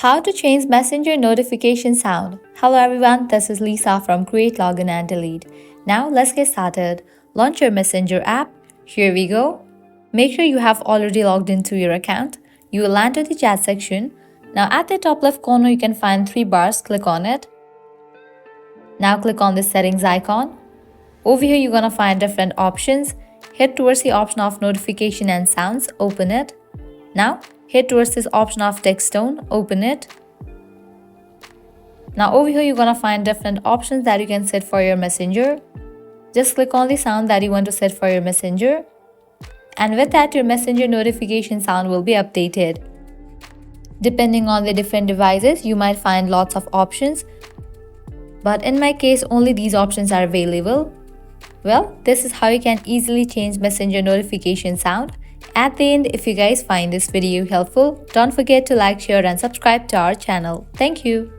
How to change Messenger notification sound. Hello everyone, this is Lisa from Create, Login and Delete. Now let's get started. Launch your Messenger app. Here we go. Make sure you have already logged into your account. You will land to the chat section. Now at the top left corner you can find 3 bars, click on it. Now click on the settings icon. Over here you're gonna find different options. Head towards the option of notification and sounds, open it. Now head towards this option of text tone, open it. Now over here you're gonna find different options that you can set for your messenger. Just click on the sound that you want to set for your messenger. And with that your messenger notification sound will be updated. Depending on the different devices, you might find lots of options. But in my case, only these options are available. Well, this is how you can easily change messenger notification sound. At the end, if you guys find this video helpful, don't forget to like, share and subscribe to our channel. Thank you.